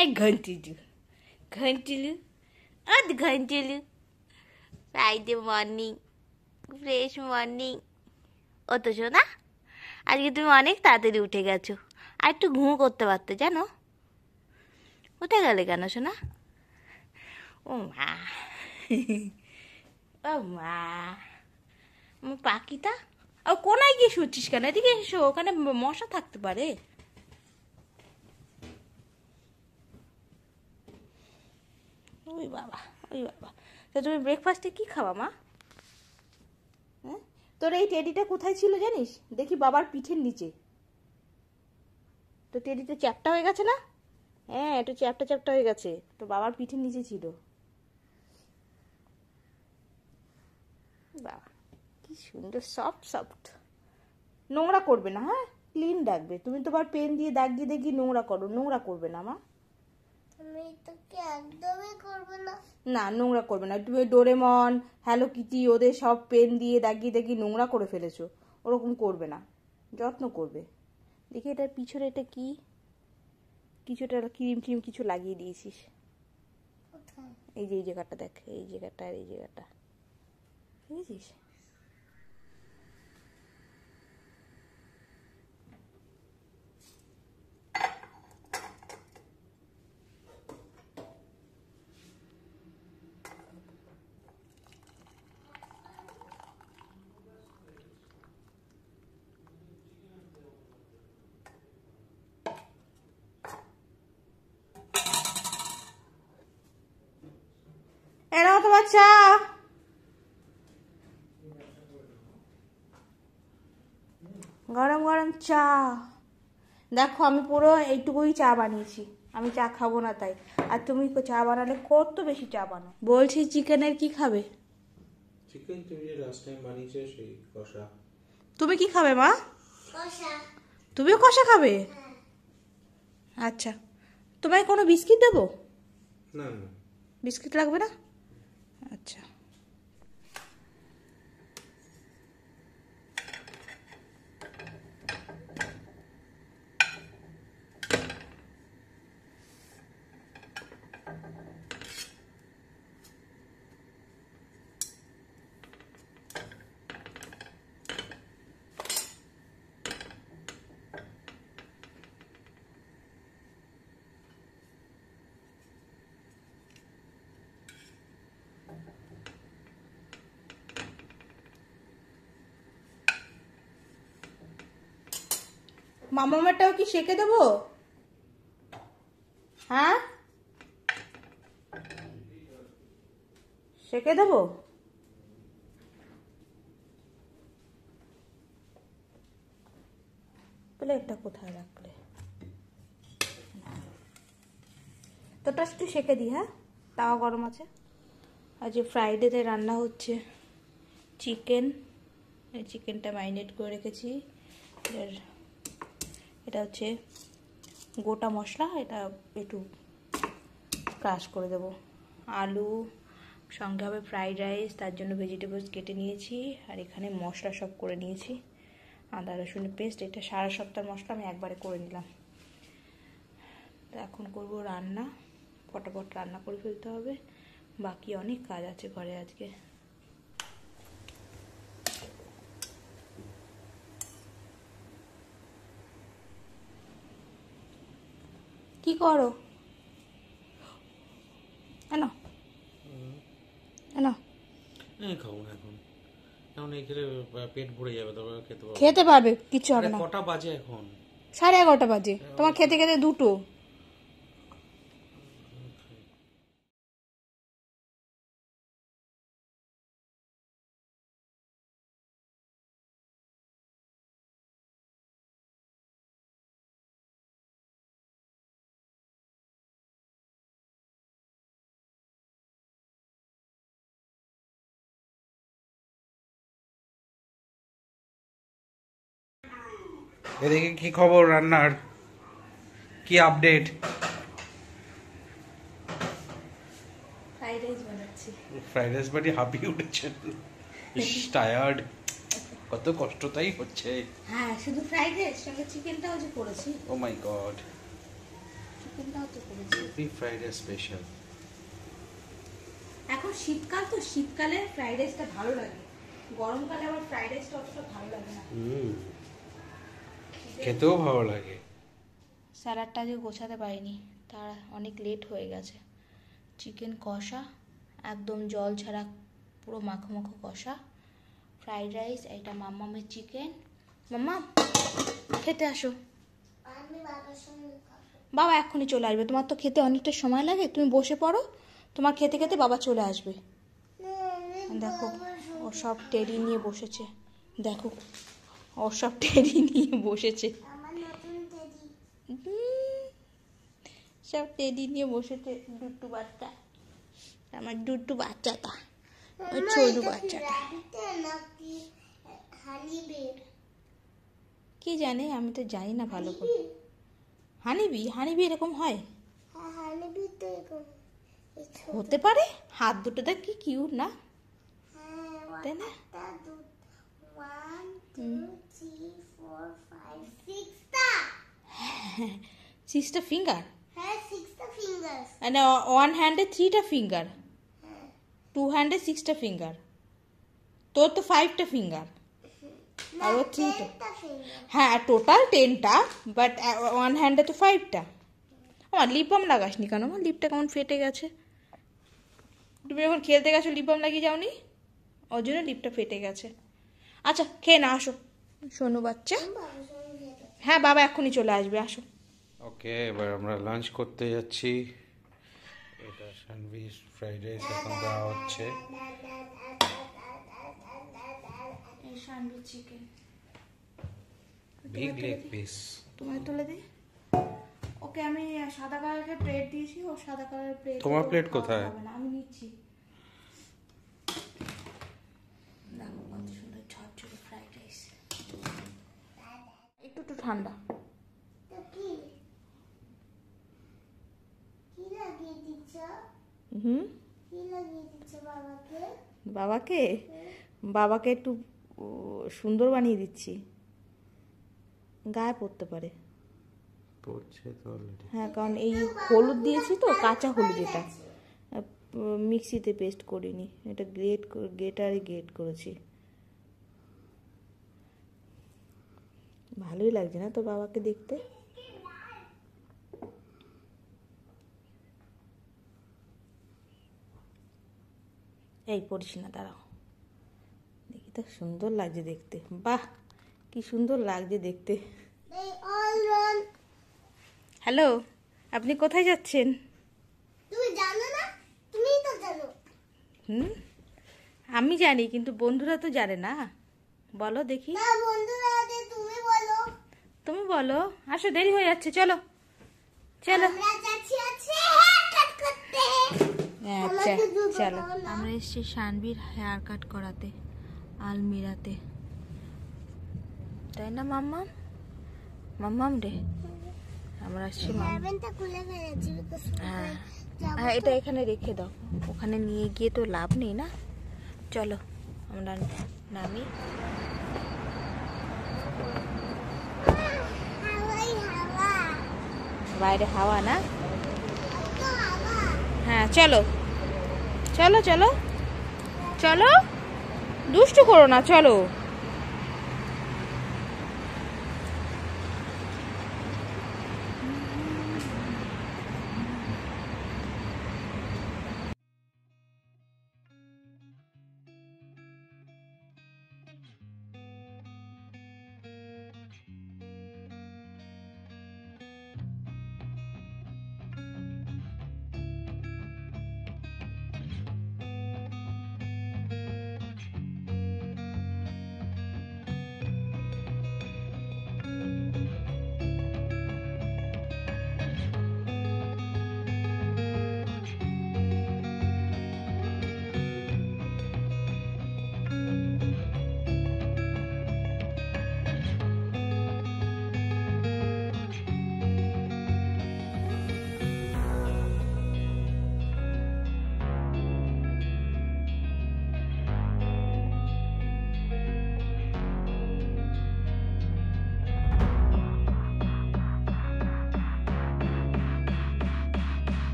এই ঘন্টিলু ঘন্টিলু অত ঘন্টিলু Friday morning fresh morning ও তো শোনা আজকে তুমি অনেক তাড়াতাড়ি উঠে গেছো আর একটু ঘুমো করতে পারতে জানো উঠে গেলে কেন শোনা ও মা ও মা আমার পাখিটা ও কোনায় গিয়ে শুচ্ছিস কেন এদিকে এসো ওখানে মশা থাকতে পারে ওই বাবা ওই বাবা তা তুমি ব্রেকফাস্টে কি খাওয়া মা হ্যাঁ তোর এই টেডিটা কোথায় ছিল জানিস দেখি বাবার পিঠের নিচে তো টেডিটা চ্যাপটা হয়ে গেছে না হ্যাঁ একটু চ্যাপটা চ্যাপটা হয়ে গেছে তো বাবার পিঠের নিচে ছিল বাবা কি সুন্দর সফট সফট নোংরা করবে না হ্যাঁ ক্লিন রাখবে তুমি তোমার পেন দিয়ে দাগিয়ে দাগিয়ে নোংরা করো নোংরা করবে না মা আমি তোকে একদমই করব না না নোংরা করবে না তুমি ডোরেমন হ্যালো কিটি ওদের সব পেন দিয়ে দাগিয়ে দাগিয়ে নোংরা করে ফেলেছো ওরকম করবে না যত্ন করবে দেখি এটার পিছনে এটা কি কিছুটা ক্রিম ক্রিম কিছু লাগিয়ে দিয়েছিস কোথায় এই যে এই জায়গাটা দেখ এই জায়গাটা আর এই জায়গাটা বুঝেছিস এনাও তোমার চা গরম গরম চা দেখো আমি পুরো এইটুকুই চা বানিয়েছি আমি চা খাবো না তাই আর তুমি চা বানালে কত বেশি চা বানাও বলছি চিকেনের কি খাবে চিকেন তুমি যে লাস্ট টাইম বানিয়েছো সেই কষা তুমি কি খাবে মা কষা তুমিও কষা খাবে আচ্ছা তোমায় কোনো বিস্কিট দেবো না না বিস্কিট লাগবে না আচ্ছা মামাটাও কি সেকে দেবো হ্যাঁ সেকে দেবো প্লেটটা কোথায় রাখলে তোটা একটু সেকে দিই হ্যাঁ তাওয়া গরম আছে আজ ফ্রাইডেতে রান্না হচ্ছে চিকেন এই চিকেনটা ম্যারিনেট করে রেখেছি এটা হচ্ছে গোটা মশলা এটা একটু ক্রাশ করে দেব আলু সঙ্গে হবে ফ্রাইড রাইস তার জন্য ভেজিটেবলস কেটে নিয়েছি আর এখানে মশলা সব করে নিয়েছি আদা রসুনের পেস্ট এটা সারা সপ্তাহ মশলা আমি একবারে করে নিলাম তো এখন করব রান্না ফটাফট রান্না করে ফেলতে হবে বাকি অনেক কাজ আছে ঘরে আজকে কি করো এনো এনো খাবো না এখন এখন এই খেলে পেট ভরে যাবে তবে খেতে পারবো খেতে পারবে কিছু হবে না কটা বাজে এখন 11:30 বাজে তোমার খেতে খেতে 2টো এদিকে কি খবর রান্নার কি আপডেট ফ্রাইড রাইস বানাচ্ছি ফ্রাইড রাইস বাড়ি হাঁপিয়ে উঠেছেন টায়ার্ড কত কষ্ট তাই হচ্ছে হ্যাঁ শুধু ফ্রাইড রাইস সঙ্গে চিকেনটাও যে করেছি ও মাই গড চিকেনটাও তো করেছি। Fried rice special. এখন শীতকাল তো, শীতকালে ফ্রাইড রাইসটা ভালো লাগে, গরমকালে আবার ফ্রাইড রাইসটা অতটা ভালো লাগে না। খেতেও ভালো লাগে। স্যালাডটা আজকে গোছাতে পারিনি, তার অনেক লেট হয়ে গেছে। চিকেন কষা একদম জল ছাড়া, পুরো মাখো মাখো কষা, ফ্রাইড রাইস, এটা মাম্মামের চিকেন। মাম্মা খেতে আসো। আমি বাবার সঙ্গে খাবো। বাবা এক্ষুনি চলে আসবে, তোমার তো খেতে অনেকটা সময় লাগে, তুমি বসে পড়ো, তোমার খেতে খেতে বাবা চলে আসবে। দেখো ও সব টেডি নিয়ে বসেছে, দেখো ও সব টেডি নিয়ে বসেছে, আমার নতুন টেডি। সব টেডি নিয়ে বসেছে। ডুট্টু বাচ্চা, আমার ডুট্টু বাচ্চাটা, ওই ছোট বাচ্চাটা। নাকি হানিবির? কি জানে, আমি তো জানি না ভালো করে। হানিবি, হানিবি এরকম হয়? হ্যাঁ হানিবি তো এরকম হতে পারে, হাত দুটো দেখ কি কিউট না, হ্যাঁ তাই না? একটা দুটো 1 2 3 4 5 6টা। 6টা ফিঙ্গার, হ্যাঁ 6টা ফিঙ্গার্স। and one হ্যান্ডে 3টা ফিঙ্গার, 2 হ্যান্ডে 6টা ফিঙ্গার, তোর তো 5টা ফিঙ্গার আর ও 3টা। হ্যাঁ টোটাল 10টা, বাট ওয়ান হ্যান্ডে তো 5টা। আমার লিপ বাম লাগাসনি কেন? আমার লিপটা কেমন ফেটে গেছে। তুমি যখন খেলতে গেছো লিপ বাম লাগিয়ে যাওনি, ওর জন্য লিপটা ফেটে গেছে। আচ্ছা খেয়ে না, আসো সোনু বাচ্চা। হ্যাঁ বাবা এক্ষুনি চলে আসবে, আসো। ওকে, এবার আমরা লাঞ্চ করতে যাচ্ছি। এটা সানভিস ফ্রাইড রাইস এখন দেওয়া হচ্ছে। Chicken big leg piece. তোমায় তুলে দিই। ওকে আমি সাদা কালারের প্লেট দিয়েছি, ও সাদা কালারের প্লেট। তোমার প্লেট কোথায়? আমি নিচ্ছি। দেখো কত সুন্দর ঝরঝরে ফ্রাইড রাইস, একটু একটু ঠান্ডা। তো কি কি লাগিয়ে দিচ্ছ? কি লাগিয়ে দিচ্ছ বাবাকে? বাবাকে, বাবাকে একটু সুন্দর বানিয়ে দিচ্ছি, গায়ে পড়তে পারে। পড়ছে তো অলরেডি। হ্যাঁ কারণ এই হলুদ দিয়েছি তো, কাঁচা হলুদ, এটা মিক্সিতে পেস্ট করিনি, এটা গ্রেটারে গ্রেট করেছি। ভালোই লাগছে না তো বাবাকে দেখতে? এই পড়ছি না, দাঁড়াও দেখি তো, সুন্দর লাগছে দেখতে। বাহ কি সুন্দর লাগছে দেখতে। They all run. হ্যালো, আপনি কোথায় যাচ্ছেন? তুমি জানো না? তুমিই তো জানো। আমি জানি, কিন্তু বন্ধুরা তো জানে না। বলো দেখি। না বন্ধুরা আগে তুমি বলো। তুমি বলো, আসো দেরি হয়ে যাচ্ছে, চলো চলো। আমরা যাচ্ছি হেয়ার কাট করতে। আচ্ছা চলো। আমরা এসেছি শানবীর হেয়ার কাট করাতে, আলমিরাতে, তাই না মাম্মাম? মাম্মাম রে, আমরা আসছি। হেয়ারব্যান্ডটা খুলে ফেলেছি। হ্যাঁ হ্যাঁ, এটা এখানে রেখে দাও, ওখানে নিয়ে গিয়ে তো লাভ নেই না। চলো আমরা নামি। হাওয়াই হাওয়া। বাইরে হাওয়া না? তো হাওয়া। হ্যাঁ চলো চলো চলো চলো, দুষ্টু করো না, চলো।